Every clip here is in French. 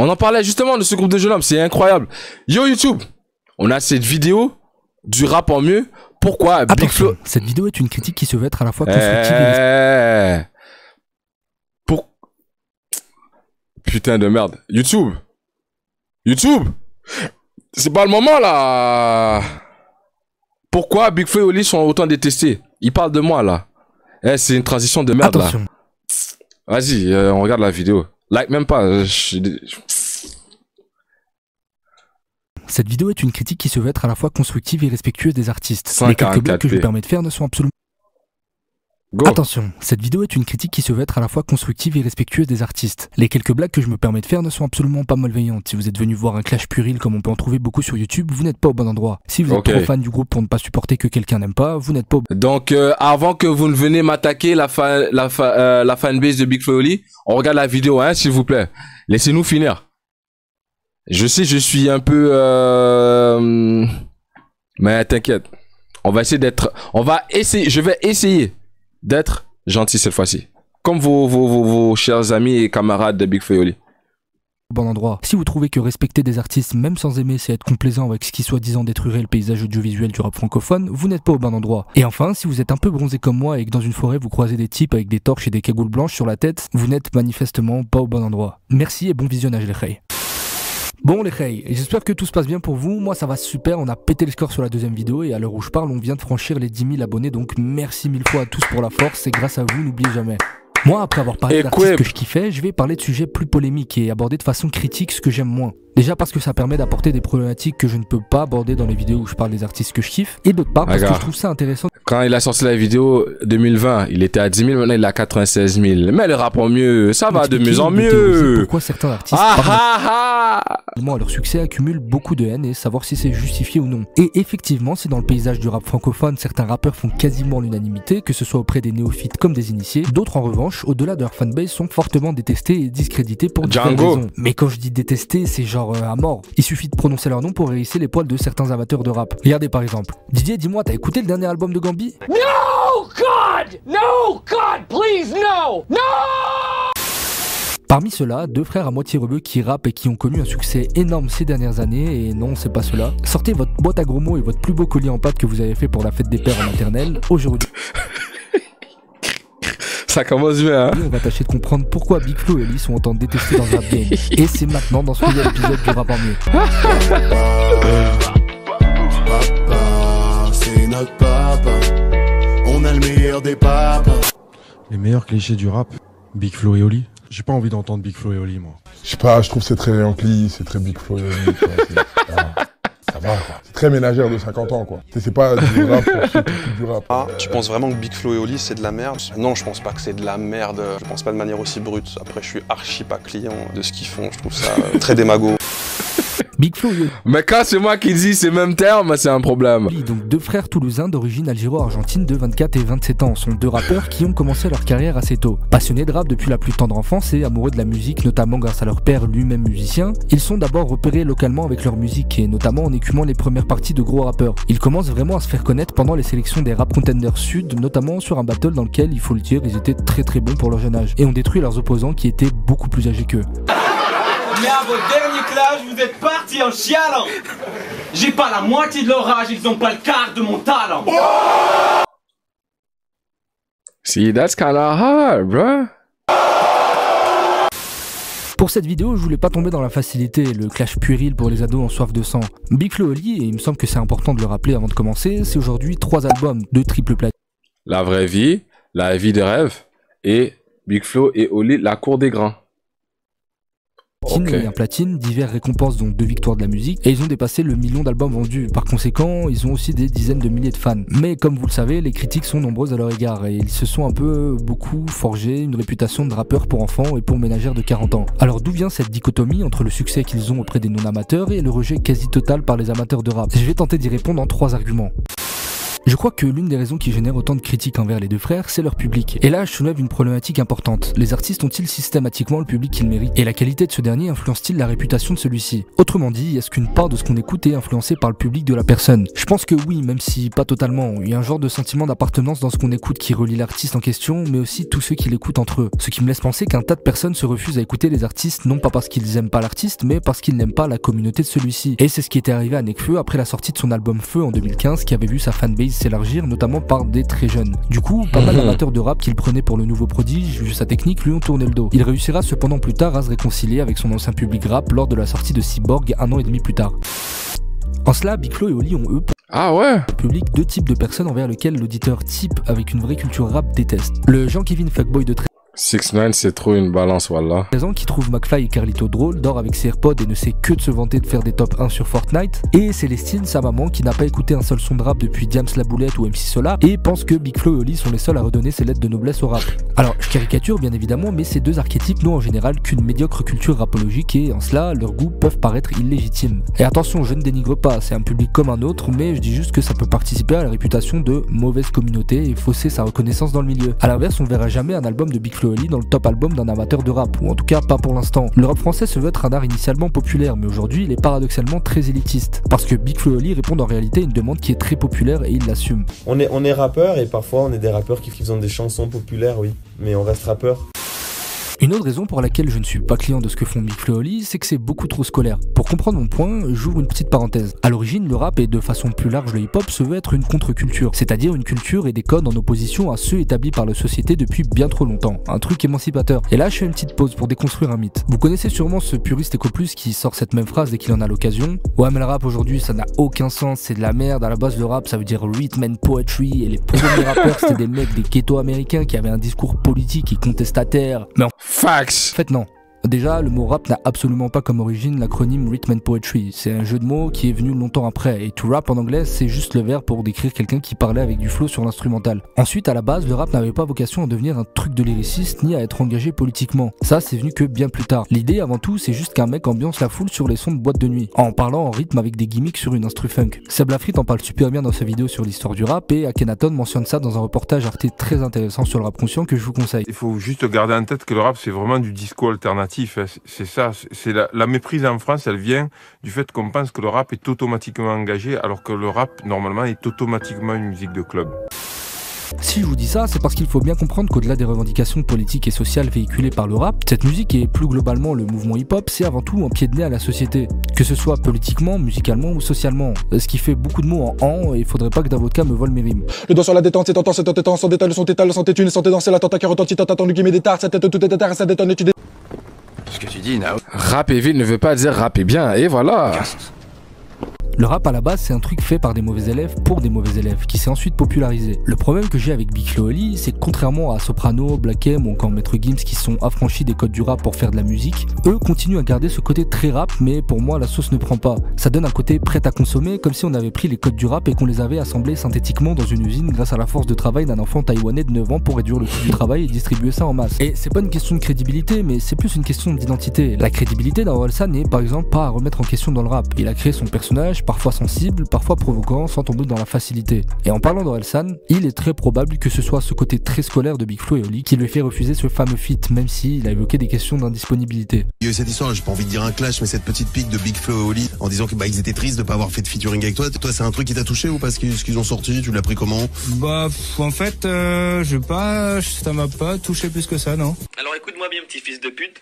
On en parlait justement de ce groupe de jeunes hommes, c'est incroyable. Yo YouTube, on a cette vidéo du rap en mieux. Pourquoi Big Flo... Cette vidéo est une critique qui se veut être à la fois constructive Pour... Putain de merde. YouTube, c'est pas le moment là. Pourquoi Big Flo et Oli sont autant détestés? Ils parlent de moi là. C'est une transition de merde là. Vas-y, on regarde la vidéo. Like même pas. Cette vidéo est une critique qui se veut être à la fois constructive et respectueuse des artistes. Les quelques blagues que je me permets de faire ne sont absolument... Attention, cette vidéo est une critique qui se veut être à la fois constructive et respectueuse des artistes. Les quelques blagues que je me permets de faire ne sont absolument pas malveillantes. Si vous êtes venu voir un clash puéril comme on peut en trouver beaucoup sur YouTube, vous n'êtes pas au bon endroit. Si vous êtes trop fan du groupe pour ne pas supporter que quelqu'un n'aime pas, vous n'êtes pas au... Donc avant que vous ne venez m'attaquer la fanbase de Big Flo et Oli, on regarde la vidéo, hein, s'il vous plaît. Laissez-nous finir. Je sais, je suis un peu... Mais t'inquiète. On va essayer d'être... Je vais essayer d'être gentil cette fois-ci. Comme vos chers amis et camarades de Big Flo et Oli. Bon endroit. Si vous trouvez que respecter des artistes, même sans aimer, c'est être complaisant avec ce qui soi-disant détruirait le paysage audiovisuel du rap francophone, vous n'êtes pas au bon endroit. Et enfin, si vous êtes un peu bronzé comme moi et que dans une forêt vous croisez des types avec des torches et des cagoules blanches sur la tête, vous n'êtes manifestement pas au bon endroit. Merci et bon visionnage les reilles. Bon les reilles, j'espère que tout se passe bien pour vous. Moi ça va super, on a pété le score sur la deuxième vidéo et à l'heure où je parle on vient de franchir les 10 000 abonnés, donc merci 1000 fois à tous pour la force, c'est grâce à vous, n'oubliez jamais. Moi après avoir parlé d'artistes que je kiffais, je vais parler de sujets plus polémiques et aborder de façon critique ce que j'aime moins. Déjà parce que ça permet d'apporter des problématiques que je ne peux pas aborder dans les vidéos où je parle des artistes que je kiffe, et d'autre part parce que je trouve ça intéressant. Quand il a sorti la vidéo 2020, il était à 10 000, maintenant il est à 96 000. Mais le rap en mieux, ça va de mieux en mieux. Pourquoi certains artistes à leur succès accumulent beaucoup de haine et savoir si c'est justifié ou non. Et effectivement, si dans le paysage du rap francophone, certains rappeurs font quasiment l'unanimité, que ce soit auprès des néophytes comme des initiés, d'autres en revanche, au-delà de leur fanbase, sont fortement détestés et discrédités pour différentes raisons. Mais quand je dis détestés, c'est genre à mort. Il suffit de prononcer leur nom pour hérisser les poils de certains amateurs de rap. Regardez par exemple. Didier, dis-moi, t'as écouté le dernier album de Gambi? No God! No God, please no! No! Parmi ceux-là, deux frères à moitié rebeux qui rappent et qui ont connu un succès énorme ces dernières années, et non, c'est pas cela. Sortez votre boîte à gros mots et votre plus beau collier en pâte que vous avez fait pour la fête des pères en maternelle. Aujourd'hui, ça commence bien, hein. On va tâcher de comprendre pourquoi Big Flo et Oli sont autant détestés dans le rap game. Et c'est maintenant dans ce nouvel épisode du Rap en mieux. Papa, c'est notre papa. On a le meilleur des papas. Les meilleurs clichés du rap, Big Flo et Oli. J'ai pas envie d'entendre Big Flo et Oli, moi. Je sais pas, je trouve que c'est très Yankee, c'est très Big Flo et Oli. Ça va, quoi. C'est très ménagère de 50 ans, quoi. C'est pas du rap pour ceux qui écoutent du rap. Ah, tu penses vraiment que Big Flo et Oli, c'est de la merde? Non, je pense pas que c'est de la merde. Je pense pas de manière aussi brute. Après, je suis archi pas client de ce qu'ils font. Je trouve ça très démago. Big Flo et Oli. Mais quand c'est moi qui dis ces mêmes termes, c'est un problème. Donc deux frères toulousains d'origine algéro-argentine de 24 et 27 ans sont deux rappeurs qui ont commencé leur carrière assez tôt. Passionnés de rap depuis la plus tendre enfance et amoureux de la musique, notamment grâce à leur père lui-même musicien, ils sont d'abord repérés localement avec leur musique et notamment en écumant les premières parties de gros rappeurs. Ils commencent vraiment à se faire connaître pendant les sélections des Rap Contenders Sud, notamment sur un battle dans lequel, il faut le dire, ils étaient très bons pour leur jeune âge et ont détruit leurs opposants qui étaient beaucoup plus âgés qu'eux. Mais à votre dernier clash, vous êtes partis en chialant. J'ai pas la moitié de leur âge, ils ont pas le quart de mon talent. See, that's kinda hard, bro. Pour cette vidéo, je voulais pas tomber dans la facilité, le clash puéril pour les ados en soif de sang. Big Flo et Oli, et il me semble que c'est important de le rappeler avant de commencer, c'est aujourd'hui 3 albums, 2 triple platine. La vraie vie, la vie de rêve, et Big Flo et Oli, la cour des grands. Et un platine, divers récompenses dont 2 victoires de la musique, et ils ont dépassé le million d'albums vendus. Par conséquent, ils ont aussi des dizaines de milliers de fans. Mais comme vous le savez, les critiques sont nombreuses à leur égard, et ils se sont beaucoup forgé une réputation de rappeurs pour enfants et pour ménagères de 40 ans. Alors d'où vient cette dichotomie entre le succès qu'ils ont auprès des non-amateurs et le rejet quasi total par les amateurs de rap? Je vais tenter d'y répondre en 3 arguments. Je crois que l'une des raisons qui génère autant de critiques envers les deux frères, c'est leur public. Et là, je soulève une problématique importante. Les artistes ont-ils systématiquement le public qu'ils méritent? Et la qualité de ce dernier influence-t-il la réputation de celui-ci? Autrement dit, est-ce qu'une part de ce qu'on écoute est influencée par le public de la personne? Je pense que oui, même si pas totalement. Il y a un genre de sentiment d'appartenance dans ce qu'on écoute qui relie l'artiste en question, mais aussi tous ceux qui l'écoutent entre eux. Ce qui me laisse penser qu'un tas de personnes se refusent à écouter les artistes, non pas parce qu'ils aiment pas l'artiste, mais parce qu'ils n'aiment pas la communauté de celui-ci. Et c'est ce qui était arrivé à Nekfeu après la sortie de son album Feu en 2015, qui avait vu sa fanbase s'élargir, notamment par des très jeunes. Du coup, pas mal d'amateurs de rap qu'il prenait pour le nouveau prodige, vu sa technique, lui ont tourné le dos. Il réussira cependant plus tard à se réconcilier avec son ancien public rap lors de la sortie de Cyborg 1 an et demi plus tard. En cela, Big Flo et Oli ont eux pour public deux types de personnes envers lesquelles l'auditeur type avec une vraie culture rap déteste. Le Jean-Kevin Fuckboy de 6ix9ine, c'est trop une balance, voilà. 13 ans qui trouve McFly et Carlito drôle, dort avec ses AirPods et ne sait que de se vanter de faire des top 1 sur Fortnite. Et Célestine, sa maman, qui n'a pas écouté un seul son de rap depuis Diams la Boulette ou MC Solar, et pense que Big Flo et Oli sont les seuls à redonner ses lettres de noblesse au rap. Alors, je caricature bien évidemment, mais ces deux archétypes n'ont en général qu'une médiocre culture rapologique et en cela, leurs goûts peuvent paraître illégitimes. Et attention, je ne dénigre pas, c'est un public comme un autre, mais je dis juste que ça peut participer à la réputation de mauvaise communauté et fausser sa reconnaissance dans le milieu. A l'inverse, on verra jamais un album de Big Flo et Oli dans le top album d'un amateur de rap, ou en tout cas pas pour l'instant. Le rap français se veut être un art initialement populaire, mais aujourd'hui il est paradoxalement très élitiste. Parce que Big Flo et Oli répondent en réalité à une demande qui est très populaire et ils l'assument. On est rappeur et parfois on est des rappeurs qui font des chansons populaires, oui, mais on reste rappeur. Une autre raison pour laquelle je ne suis pas client de ce que font Big Flo et Oli, c'est que c'est beaucoup trop scolaire. Pour comprendre mon point, j'ouvre une petite parenthèse. À l'origine, le rap et de façon plus large le hip-hop se veut être une contre-culture, c'est-à-dire une culture et des codes en opposition à ceux établis par la société depuis bien trop longtemps. Un truc émancipateur. Et là, je fais une petite pause pour déconstruire un mythe. Vous connaissez sûrement ce puriste éco-plus qui sort cette même phrase dès qu'il en a l'occasion. Ouais, mais le rap aujourd'hui, ça n'a aucun sens, c'est de la merde. À la base, le rap, ça veut dire rhythm and poetry, et les premiers rappeurs, c'était des mecs des ghettos américains qui avaient un discours politique et contestataire. Mais en fait, non. Déjà, le mot rap n'a absolument pas comme origine l'acronyme Rhythm and Poetry. C'est un jeu de mots qui est venu longtemps après. Et to rap en anglais, c'est juste le verbe pour décrire quelqu'un qui parlait avec du flow sur l'instrumental. Ensuite, à la base, le rap n'avait pas vocation à devenir un truc de lyriciste ni à être engagé politiquement. Ça, c'est venu que bien plus tard. L'idée, avant tout, c'est juste qu'un mec ambiance la foule sur les sons de boîte de nuit, en parlant en rythme avec des gimmicks sur une instru funk. Seb Lafrite en parle super bien dans sa vidéo sur l'histoire du rap, et Akhenaton mentionne ça dans un reportage Arte très intéressant sur le rap conscient que je vous conseille. Il faut juste garder en tête que le rap, c'est vraiment du disco alternatif. C'est ça, c'est la méprise en France, elle vient du fait qu'on pense que le rap est automatiquement engagé, alors que le rap, normalement, est automatiquement une musique de club. Si je vous dis ça, c'est parce qu'il faut bien comprendre qu'au-delà des revendications politiques et sociales véhiculées par le rap, cette musique et plus globalement le mouvement hip-hop, c'est avant tout un pied de nez à la société. Que ce soit politiquement, musicalement ou socialement. Ce qui fait beaucoup de mots en et il faudrait pas que dans votre cas me vole mes rimes. Le doigt sur la détente, c'est tentant, c'est tentant, sans détail, le son tétal, le son tétune, sans danser, la tente qui retentit, tant attendu qui met des tartes, ça tête tout est tard, ça détonne et tu Ce que tu dis, Nao. Rap et ville ne veut pas dire rap et bien, et voilà. Le rap à la base c'est un truc fait par des mauvais élèves pour des mauvais élèves qui s'est ensuite popularisé. Le problème que j'ai avec Big Flo et Oli, c'est que contrairement à Soprano, Black M ou encore Maître Gims qui sont affranchis des codes du rap pour faire de la musique, eux continuent à garder ce côté très rap, mais pour moi la sauce ne prend pas. Ça donne un côté prêt à consommer, comme si on avait pris les codes du rap et qu'on les avait assemblés synthétiquement dans une usine grâce à la force de travail d'un enfant taïwanais de 9 ans pour réduire le coût du travail et distribuer ça en masse. Et c'est pas une question de crédibilité, mais c'est plus une question d'identité. La crédibilité d'Orelsan n'est par exemple pas à remettre en question dans le rap. Il a créé son personnage, parfois sensible, parfois provoquant, sans tomber dans la facilité. Et en parlant d'Orelsan, il est très probable que ce soit ce côté très scolaire de Big Flo et Oli qui lui fait refuser ce fameux feat, même s'il a évoqué des questions d'indisponibilité. Il y a eu cette histoire, j'ai pas envie de dire un clash, mais cette petite pique de Big Flo et Oli en disant que ils étaient tristes de pas avoir fait de featuring avec toi. Toi, c'est un truc qui t'a touché ou parce qu'ils ont sorti, tu l'as pris comment? Bah, en fait, ça m'a pas touché plus que ça, non. Alors écoute-moi bien, petit fils de pute.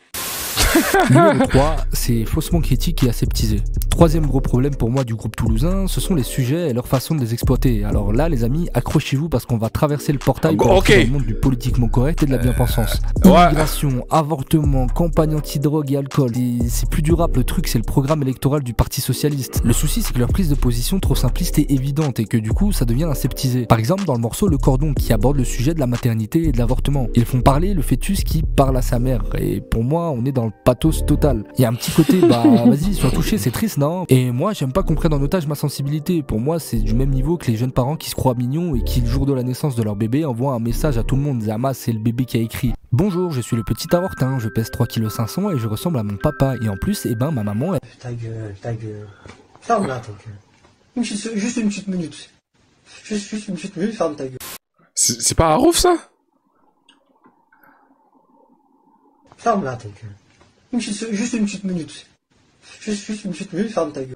Numéro 3, c'est faussement critique et aseptisé. Troisième gros problème pour moi du groupe toulousain, ce sont les sujets et leur façon de les exploiter. Alors là les amis, accrochez-vous parce qu'on va traverser le portail pour entrer dans le monde du politiquement correct et de la bien-pensance. Immigration, avortement, campagne anti-drogue et alcool. Et c'est plus du rap, le truc c'est le programme électoral du Parti Socialiste. Le souci c'est que leur prise de position trop simpliste est évidente et que du coup ça devient aseptisé. Par exemple dans le morceau Le Cordon qui aborde le sujet de la maternité et de l'avortement. Ils font parler le fœtus qui parle à sa mère et pour moi on est dans le pathos total. Il y a un petit côté bah vas-y sois touché, c'est triste non? Et moi j'aime pas qu'on prenne en otage ma sensibilité. Pour moi c'est du même niveau que les jeunes parents qui se croient mignons et qui le jour de la naissance de leur bébé envoient un message à tout le monde. Zama c'est le bébé qui a écrit: bonjour, je suis le petit avortin, je pèse 3,5 kg et je ressemble à mon papa. Et en plus, ma maman... Ta gueule. Ferme là ta gueule. Juste une petite minute. Juste une petite minute, ferme ta gueule. C'est pas Harouf ça? Ferme-la ta gueule. Juste une petite minute. Juste une petite minute, ferme ta gueule.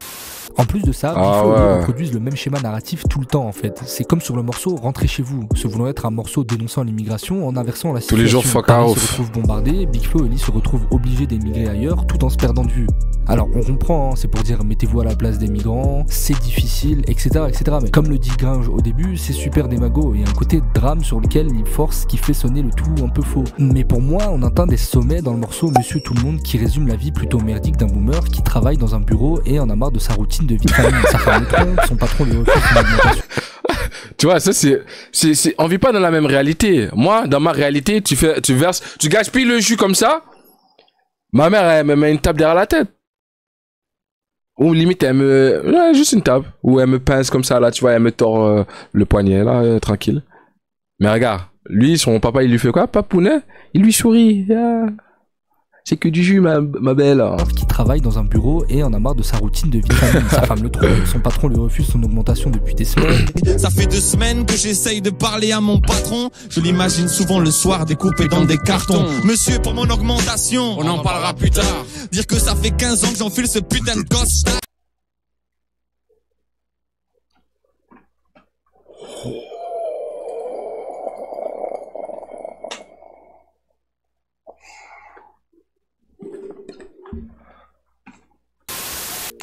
En plus de ça, ils reproduisent le même schéma narratif tout le temps en fait. C'est comme sur le morceau Rentrez chez vous, se voulant être un morceau dénonçant l'immigration en inversant la situation. Tous les jours, fuck Paris off. se retrouve bombardé, Big Flo et Oli se retrouvent obligés d'émigrer ailleurs tout en se perdant de vue. Alors on comprend, hein, c'est pour dire mettez-vous à la place des migrants, c'est difficile, etc., etc. Mais comme le dit Gringe au début, c'est super démago. Il y a un côté drame sur lequel il force qui fait sonner le tout un peu faux. Mais pour moi, on atteint des sommets dans le morceau Monsieur Tout le Monde qui résume la vie plutôt merdique d'un boomer qui travaille dans un bureau et en a marre de sa routine de vie de famille. Sa femme le trompe, son patron lui refuse une augmentation. Tu vois, ça on vit pas dans la même réalité. Moi, dans ma réalité, tu gaspilles le jus comme ça. Ma mère, elle me met une tape derrière la tête. Ou limite, ouais, juste une tape. Ou elle me pince comme ça, là, tu vois, elle me tord le poignet, là, tranquille. Mais regarde, lui, son papa, il lui fait quoi, papounet? Il lui sourit. Yeah. C'est que du jus, ma belle. Qui travaille dans un bureau et en a marre de sa routine de vie de famille. Sa femme le trompe, son patron lui refuse son augmentation depuis des semaines. Ça fait 2 semaines que j'essaye de parler à mon patron. Je l'imagine souvent le soir découpé dans des cartons. Monsieur, pour mon augmentation, on en parlera plus tard. Dire que ça fait 15 ans que j'enfile ce putain de gosse.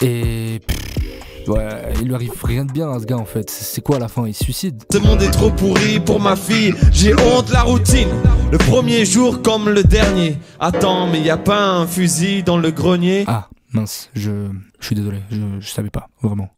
Et ouais, il lui arrive rien de bien à ce gars en fait. C'est quoi à la fin? Il se suicide. Ce monde est trop pourri pour ma fille. J'ai honte la routine. Le premier jour comme le dernier. Attends, mais y a pas un fusil dans le grenier? Ah mince, je suis désolé, je savais pas, vraiment.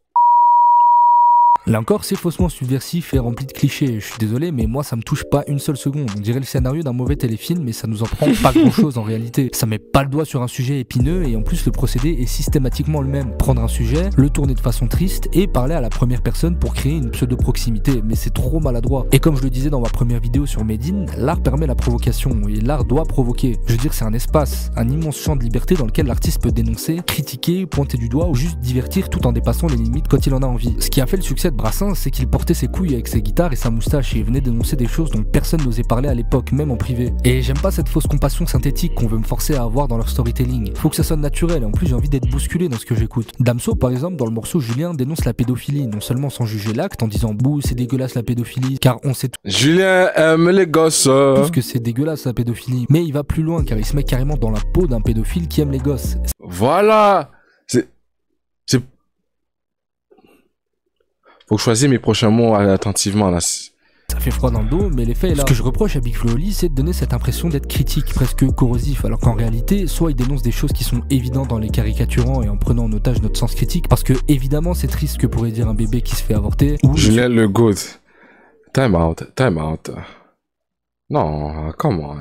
Là encore, c'est faussement subversif et rempli de clichés. Je suis désolé, mais moi ça me touche pas une seule seconde. On dirait le scénario d'un mauvais téléfilm, mais ça nous en prend pas grand chose en réalité. Ça met pas le doigt sur un sujet épineux et en plus le procédé est systématiquement le même. Prendre un sujet, le tourner de façon triste et parler à la première personne pour créer une pseudo-proximité. Mais c'est trop maladroit. Et comme je le disais dans ma première vidéo sur Medine, l'art permet la provocation et l'art doit provoquer. Je veux dire, c'est un espace, un immense champ de liberté dans lequel l'artiste peut dénoncer, critiquer, pointer du doigt ou juste divertir tout en dépassant les limites quand il en a envie. Ce qui a fait le succès de Brassens, c'est qu'il portait ses couilles avec ses guitares et sa moustache et venait dénoncer des choses dont personne n'osait parler à l'époque, même en privé. Et j'aime pas cette fausse compassion synthétique qu'on veut me forcer à avoir dans leur storytelling. Faut que ça sonne naturel et en plus j'ai envie d'être bousculé dans ce que j'écoute. Damso par exemple dans le morceau Julien dénonce la pédophilie, non seulement sans juger l'acte en disant bouh c'est dégueulasse la pédophilie, car on sait Julien aime les gosses. Tous que c'est dégueulasse la pédophilie, mais il va plus loin car il se met carrément dans la peau d'un pédophile qui aime les gosses. Voilà. Faut que je choisisse mes prochains mots attentivement là. Ça fait froid dans le dos, mais l'effet est là. Ce que je reproche à Big Flo et Oli, c'est de donner cette impression d'être critique, presque corrosif, alors qu'en réalité, soit il dénonce des choses qui sont évidentes dans les caricaturant et en prenant en otage notre sens critique, parce que évidemment c'est triste que pourrait dire un bébé qui se fait avorter. Ou Julien le goat. Time out. Non, come on.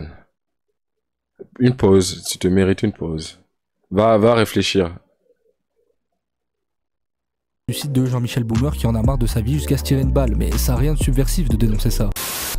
Une pause, tu te mérites une pause. Va réfléchir. Du site de Jean-Michel Boomer qui en a marre de sa vie jusqu'à se tirer une balle, mais ça n'a rien de subversif de dénoncer ça.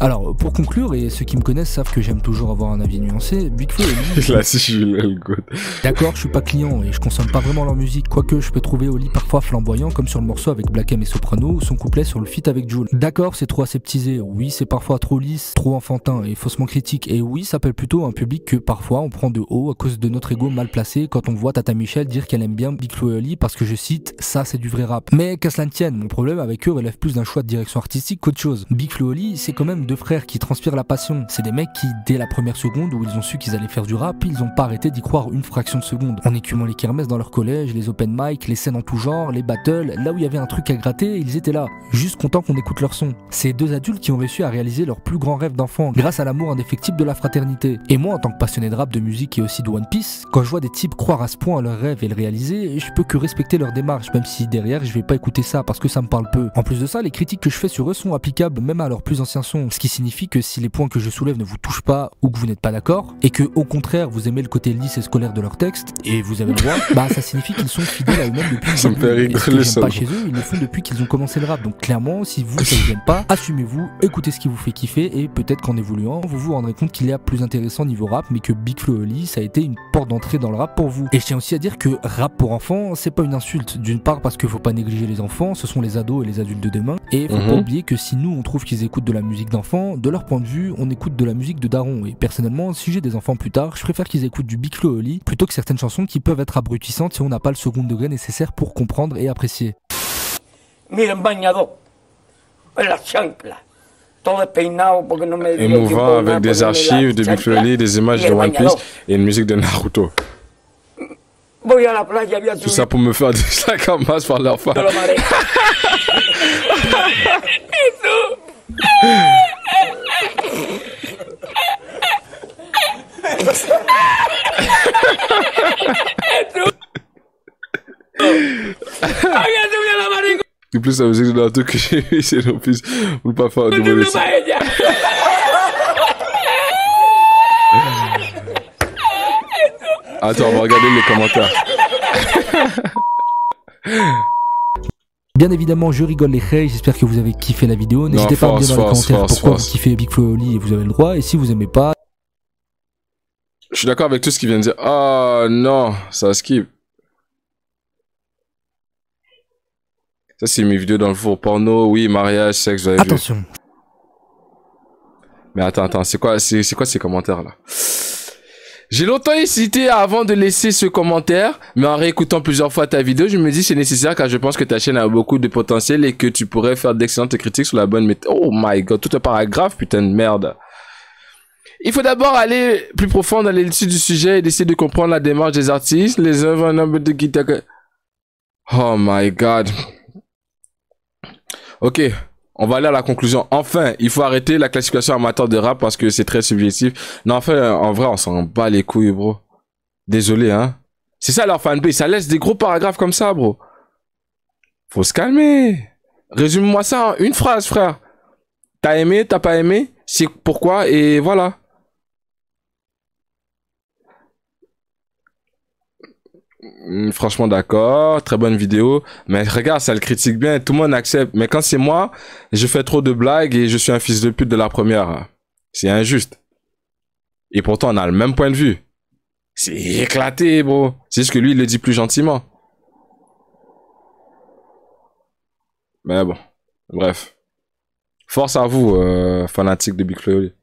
Alors, pour conclure, et ceux qui me connaissent savent que j'aime toujours avoir un avis nuancé, Big Flo et Oli... Là, si je suis le good. D'accord, je suis pas client et je consomme pas vraiment leur musique, quoique je peux trouver Oli parfois flamboyant, comme sur le morceau avec Black M et Soprano, ou son couplet sur le feat avec Jul. D'accord, c'est trop aseptisé, oui, c'est parfois trop lisse, trop enfantin et faussement critique, et oui, ça appelle plutôt un public que parfois on prend de haut à cause de notre ego mal placé quand on voit Tata Michel dire qu'elle aime bien Big Flo et Oli parce que je cite, ça c'est du vrai rap. Mais qu'à cela ne tienne, mon problème avec eux relève plus d'un choix de direction artistique qu'autre chose. Big Flo et Oli, c'est quand même deux frères qui transpirent la passion. C'est des mecs qui, dès la première seconde où ils ont su qu'ils allaient faire du rap, ils ont pas arrêté d'y croire une fraction de seconde. En écumant les kermesses dans leur collège, les open mic, les scènes en tout genre, les battles, là où il y avait un truc à gratter, ils étaient là, juste contents qu'on écoute leur son. C'est deux adultes qui ont réussi à réaliser leur plus grand rêve d'enfant, grâce à l'amour indéfectible de la fraternité. Et moi, en tant que passionné de rap, de musique et aussi de One Piece, quand je vois des types croire à ce point à leur rêve et le réaliser, je peux que respecter leur démarche, même si derrière je vais pas écouter ça parce que ça me parle peu. En plus de ça, les critiques que je fais sur eux sont applicables même à leurs plus anciens sons, ce qui signifie que si les points que je soulève ne vous touchent pas ou que vous n'êtes pas d'accord, et que au contraire vous aimez le côté lisse et scolaire de leurs textes, et vous avez le droit, bah ça signifie qu'ils sont fidèles à eux-mêmes depuis ça me fait rigoler ça. Pas chez eux, ils le font depuis qu'ils ont commencé le rap. Donc clairement, si vous ça vous aime pas, assumez-vous, écoutez ce qui vous fait kiffer, et peut-être qu'en évoluant, vous vous rendrez compte qu'il y a plus intéressant niveau rap, mais que Big Flo et Oli, ça a été une porte d'entrée dans le rap pour vous. Et je tiens aussi à dire que rap pour enfants, c'est pas une insulte. D'une part parce que faut pas négliger les enfants, ce sont les ados et les adultes de demain. Et faut pas oublier que si nous on trouve qu'ils écoutent de la musique d'enfants, de leur point de vue, on écoute de la musique de daron. Et personnellement, si j'ai des enfants plus tard, je préfère qu'ils écoutent du Big Flo et Oli plutôt que certaines chansons qui peuvent être abrutissantes si on n'a pas le second degré nécessaire pour comprendre et apprécier. Miren, bañador. La chancla. Émouvant avec des archives de Big Flo et Oli, des images de One Piece et une musique de Naruto. Tout ça pour me faire des sacs en masse par leur femme. En plus, la musique de Naruto que j'ai vu, c'est non plus pour pas faire de mauvais ça. Attends, on va regarder les commentaires. Bien évidemment, je rigole les hey, j'espère que vous avez kiffé la vidéo. N'hésitez pas à me dire dans les commentaires pourquoi vous kiffez Big Flo et Oli et vous avez le droit. Et si vous aimez pas... Je suis d'accord avec tout ce qu'il vient de dire. Oh non, ça skip. Ça, c'est mes vidéos dans le four porno. Oui, mariage, sexe, vous avez Attention. vu. Mais attends, c'est quoi ces commentaires là? J'ai longtemps hésité avant de laisser ce commentaire, mais en réécoutant plusieurs fois ta vidéo, je me dis c'est nécessaire car je pense que ta chaîne a beaucoup de potentiel et que tu pourrais faire d'excellentes critiques sur la bonne méthode. Oh my god, tout un paragraphe, putain de merde. Il faut d'abord aller plus profond dans l'étude du sujet et d'essayer de comprendre la démarche des artistes, les œuvres, un nombre de guitares. Oh my god. Ok. On va aller à la conclusion. Enfin, il faut arrêter la classification amateur de rap parce que c'est très subjectif. Non, enfin, en vrai, on s'en bat les couilles, bro. Désolé, hein. C'est ça leur fanbase. Ça laisse des gros paragraphes comme ça, bro. Faut se calmer. Résume-moi ça en une phrase, frère. T'as aimé, t'as pas aimé, c'est pourquoi, et voilà. Franchement d'accord, très bonne vidéo, mais regarde, ça le critique bien, tout le monde accepte, mais quand c'est moi, je fais trop de blagues et je suis un fils de pute de la première, c'est injuste. Et pourtant on a le même point de vue. C'est éclaté, bro. C'est juste que lui il le dit plus gentiment. Mais bon, bref. Force à vous, fanatiques de Big Flo et Oli.